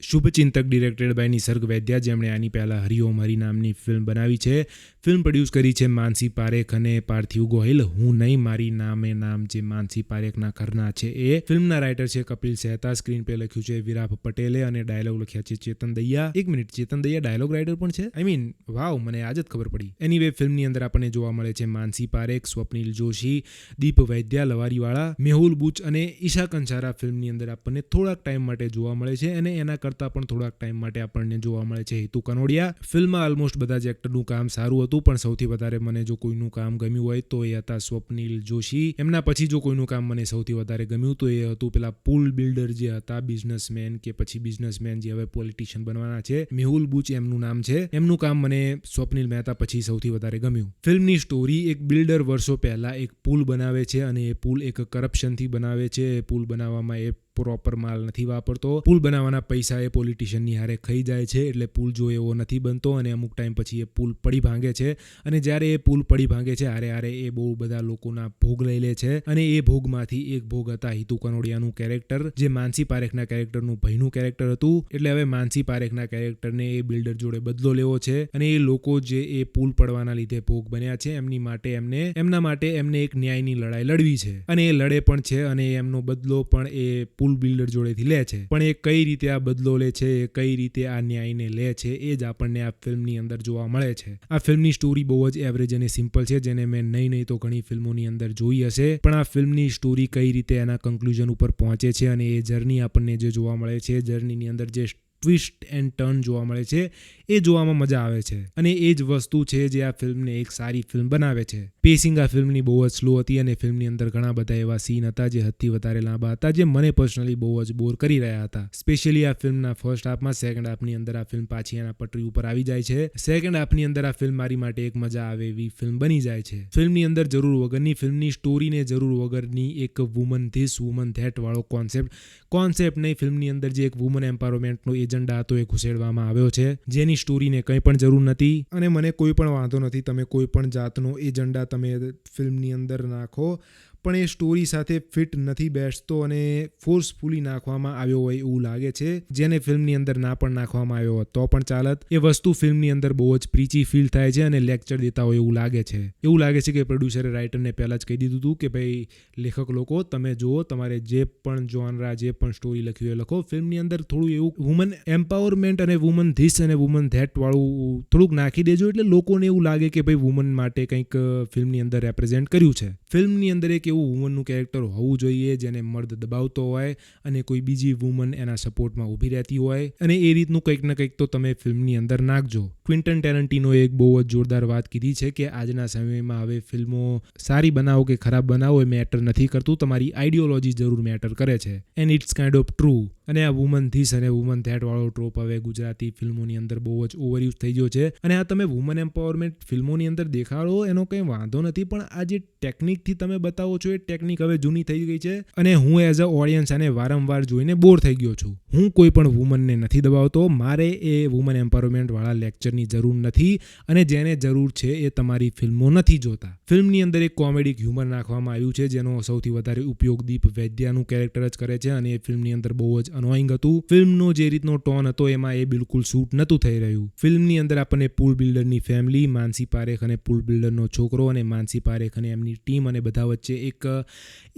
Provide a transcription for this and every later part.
શુભચિંતક directed by નિસર્ગ વૈદ્યા, જેમણે આની પહેલાં હરિઓમ હરી નામની ફિલ્મ બનાવી છે. ફિલ્મ પ્રોડ્યુસ કરી છે માનસી પારેખ અને પાર્થિવ ગોહિલ. હું નહીં મારી નામે નામ, જે માનસી પારેખના ઘરના છે એ. ફિલ્મના રાઇટર છે કપિલ સહેતા, સ્ક્રીન પ્લે લખ્યું છે વિરાપ પટેલે અને ડાયલોગ લખ્યા છે ચેતન દૈયા. એક મિનિટ, ચેતન દૈયા ડાયલોગ રાઇટર પણ છે? આઈ મીન વાવ, મને આજ જ ખબર પડી. એનીવે, ફિલ્મની અંદર આપણને જોવા મળે છે માનસી પારેખ, સ્વપ્નિલ જોશી, દીપ વૈદ્યા લવારીવાળા, મેહુલ બુચ અને ઈશા કંસારા ફિલ્મની અંદર આપણને થોડાક ટાઈમ માટે જોવા મળે છે. અને એના કરતાં પણ થોડાક ટાઈમ માટે આપણને જોવા મળે છે હિતુ કનોડિયા. ફિલ્મમાં ઓલમોસ્ટ બધા જ એક્ટરનું કામ સારું હતું, પણ સૌથી વધારે મને જો કોઈનું કામ ગમ્યું હોય તો એ હતા સ્વપ્નિલ જોશી. એમના પછી જો કોઈનું કામ મને સૌથી વધારે ગમ્યું તો એ હતું પેલા પુલ બિલ્ડર જે હતા, બિઝનેસમેન કે પછી બિઝનેસમેન જે હવે પોલિટિશિયન બનવાના છે, મેહુલ બુચ એમનું નામ છે. એમનું કામ મને સ્વપ્નિલ મહેતા પછી સૌથી વધારે ગમ્યું. ફિલ્મની સ્ટોરી, એક બિલ્ડર વર્ષો પહેલા એક પુલ બનાવે છે અને એ પુલ એક કરપ્શનથી બનાવે છે. એ પુલ બનાવવામાં એ પ્રોપર માલ નથી વાપરતો. પુલ બનાવવાના પૈસા એ પોલિટિશિયનની હારે ખાઈ જાય છે, એટલે પુલ જો એવો નથી બનતો અને અમુક ટાઈમ પછી એ પુલ પડી ભાંગે છે. અને જ્યારે એ પુલ પડી ભાંગે છે, હારે એ બહુ બધા લોકોના ભોગ લઈ લે છે. અને એ ભોગમાંથી એક ભોગ હતા હિતુ કનોડિયાનું કેરેક્ટર, જે માનસી પારેખના કેરેક્ટરનું ભાઈનું કેરેક્ટર હતું. એટલે હવે માનસી પારેખના કેરેક્ટરને એ બિલ્ડર જોડે બદલો લેવો છે. અને એ લોકો જે એ પુલ પડવાના લીધે ભોગ બન્યા છે, એમના માટે એમને એક ન્યાયની લડાઈ લડવી છે. અને એ લડે પણ છે અને એમનો બદલો પણ એ પુલ બિલ્ડર જોડેથી લે છે. પણ એ કઈ રીતે આ બદલો લે છે, એ કઈ રીતે આ ન્યાયને લે છે, એ જ આપણને આ ફિલ્મની અંદર જોવા મળે છે. આ ફિલ્મની સ્ટોરી બહુ જ એવરેજ અને સિમ્પલ છે, જેને મેં નહીં તો ઘણી ફિલ્મોની અંદર જોઈ હશે. પણ આ ફિલ્મની સ્ટોરી કઈ રીતે એના કન્ક્લુઝન ઉપર પહોંચે છે અને એ જર્ની આપણને જે જોવા મળે છે, જર્નીની અંદર જે ટ્વિસ્ટ એન્ડ ટર્ન જોવા મળે છે, એ જોવામાં મજા આવે છે. અને એ જ વસ્તુ છે જે આ ફિલ્મને એક સારી ફિલ્મ બનાવે છે. પેસિંગ આ ફિલ્મની બહુ જ સ્લો હતી અને ફિલ્મની અંદર ઘણા બધા એવા સીન હતા જે હદથી વધારે લાંબા હતા, જે મને પર્સનલી બહુ જ બોર કરી રહ્યા હતા. સ્પેશિયલી આ ફિલ્મના ફર્સ્ટ હાફમાં. સેકન્ડ હાફની અંદર આ ફિલ્મ પાછી એના પટરી ઉપર આવી જાય છે. સેકન્ડ હાફની અંદર આ ફિલ્મ મારી માટે એક મજા આવે એવી ફિલ્મ બની જાય છે. ફિલ્મની અંદર જરૂર વગરની, ફિલ્મની સ્ટોરીને જરૂર વગરની એક વુમન ધીસ વુમન ધેટ વાળો કોન્સેપ્ટ નહીં, ફિલ્મની અંદર જે એક વુમન એમ્પાવરમેન્ટનો એજન્ડા હતો એ ઘુસેડવામાં આવ્યો છે, જેની સ્ટોરીને કંઈ પણ જરૂર નથી. અને મને કોઈ પણ વાંધો નથી, તમે કોઈ પણ જાતનો એજન્ડા તમે ફિલ્મની અંદર નાખો, પણ એ સ્ટોરી સાથે ફિટ નથી બેસતો અને ફોર્સફુલી નાખવામાં આવ્યો હોય એવું લાગે છે. જેને ફિલ્મની અંદર ના પણ નાખવામાં આવ્યો હોત તો પણ ચાલત. એ વસ્તુ ફિલ્મની અંદર બહુ જ પ્રીચી ફીલ થાય છે અને લેક્ચર દેતા હોય એવું લાગે છે. એવું લાગે છે કે પ્રોડ્યુસરે રાઇટરને પહેલાં જ કહી દીધું હતું કે ભાઈ લેખક લોકો, તમે જુઓ, તમારે જે પણ જોનરા, જે પણ સ્ટોરી લખવી હોય લખો. ફિલ્મની અંદર થોડું એવું વુમન એમ્પાવરમેન્ટ અને વુમન ધીસ અને વુમન ધેટ વાળું થોડુંક નાખી દેજો, એટલે લોકોને એવું લાગે કે ભાઈ વુમન માટે કંઈક ફિલ્મની અંદર રેપ્રેઝેન્ટ કર્યું છે. ફિલ્મની અંદર એક એવું વુમનનું કેરેક્ટર હોવું જોઈએ જેને મર્દ દબાવતો હોય અને કોઈ બીજી વુમન એના સપોર્ટમાં ઊભી રહેતી હોય, અને એ રીતનું કંઈક ને કંઈક તો તમે ફિલ્મની અંદર નાખજો. ક્વિન્ટન ટેરન્ટિનોએ એક બહુ જ જોરદાર વાત કીધી છે કે આજના સમયમાં હવે ફિલ્મો સારી બનાવો કે ખરાબ બનાવો એ મેટર નથી કરતું, તમારી આઈડિયોલોજી જરૂર મેટર કરે છે. And it's kind of true. અને આ વુમન ધીસ અને વુમન ધેટ વાળો ટ્રોપ હવે ગુજરાતી ફિલ્મોની અંદર બહુ જ ઓવરયુઝ થઈ ગયો છે. અને આ તમે વુમન એમ્પાવરમેન્ટ ફિલ્મોની અંદર દેખાડો એનો કંઈ વાંધો નથી, પણ આ જે ટેકનિકથી તમે બતાવો છો એ ટેકનિક હવે જૂની થઈ ગઈ છે. અને હું એઝ અ ઓડિયન્સ આને વારંવાર જોઈને બોર થઈ ગયો છું. હું કોઈ પણ વુમનને નથી દબાવતો, મારે એ વુમન એમ્પાવરમેન્ટ વાળા લેક્ચરની જરૂર નથી, અને જેને જરૂર છે એ તમારી ફિલ્મો નથી જોતા. ફિલ્મની અંદર એક કોમેડિક હ્યુમર નાખવામાં આવ્યું છે, જેનો સૌથી વધારે ઉપયોગ દીપ વૈદ્યાનું કેરેક્ટર જ કરે છે, અને એ ફિલ્મની અંદર બહુ જ અનોઈંગ હતું. ફિલ્મનો જે રીતનો ટોન હતો એમાં એ બિલકુલ શૂટ નહોતું થઈ રહ્યું. ફિલ્મની અંદર આપણને પુલ બિલ્ડરની ફેમિલી, માનસી પારેખ અને પુલ બિલ્ડરનો છોકરો, અને માનસી પારેખ અને એમની ટીમ અને બધા વચ્ચે એક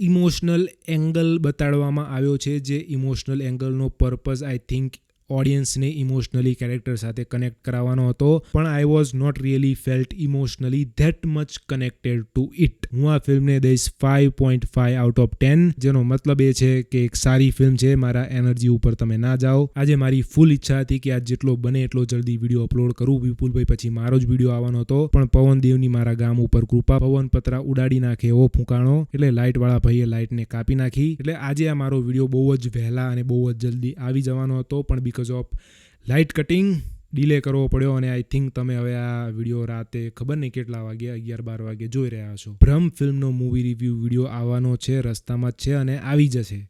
ઇમોશનલ એંગલ બતાડવામાં આવ્યો છે, જે ઇમોશનલ એંગલનો પર્પઝ આઈ થિંક ઓડિયન્સને ઇમોશનલી કેરેક્ટર સાથે કનેક્ટ કરાવવાનો હતો, પણ I was not really felt emotionally that much connected to it. હું આ ફિલ્મને દઈશ 5.5 આઉટ ઓફ 10, જેનો મતલબ એ છે કે એક સારી ફિલ્મ છે. મારા એનર્જી ઉપર તમે ના જાઓ. આજે મારી ફૂલ ઈચ્છા હતી કે આજ જેટલો બને એટલો જલ્દી વિડીયો અપલોડ કરું, વિપુલભાઈ પછી મારો જ વિડીયો આવવાનો હતો, પણ પવનદેવની મારા ગામ ઉપર કૃપા, પવન પતરા ઉડાડી નાખે એવો ફૂંકાણો, એટલે લાઇટવાળા ભાઈએ લાઇટને કાપી નાખી. એટલે આજે આ મારો વિડીયો બહુ જ વહેલા અને બહુ જ જલ્દી આવી જવાનો હતો, પણ because of light cutting delay કરવો પડ્યો. અને આઈ થિંક તમે હવે આ વિડીયો રાતે ખબર નહીં કેટલા વાગે, 11-12 વાગે જોઈ રહ્યા છો. ભ્રમ ફિલ્મનો મૂવી રિવ્યૂ વિડીયો આવવાનો છે, રસ્તામાં જ છે અને આવી જશે.